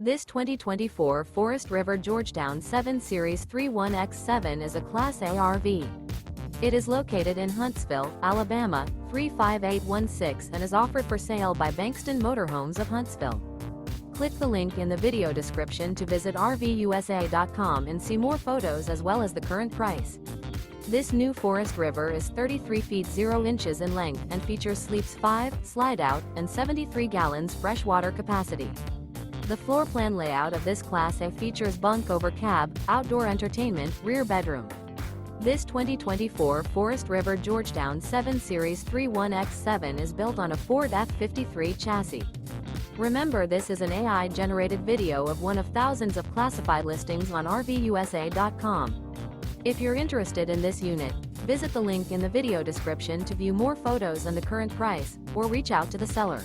This 2024 Forest River Georgetown 7 Series 31X7 is a Class A RV. It is located in Huntsville, Alabama, 35816 and is offered for sale by Bankston Motorhomes of Huntsville. Click the link in the video description to visit RVUSA.com and see more photos as well as the current price. This new Forest River is 33 feet 0 inches in length and features sleeps 5, slide-out, and 73 gallons freshwater capacity. The floor plan layout of this Class A features bunk over cab, outdoor entertainment, rear bedroom. This 2024 Forest River Georgetown 7 Series 31X7 is built on a Ford F53 chassis. Remember, this is an AI-generated video of one of thousands of classified listings on RVUSA.com. If you're interested in this unit, visit the link in the video description to view more photos and the current price, or reach out to the seller.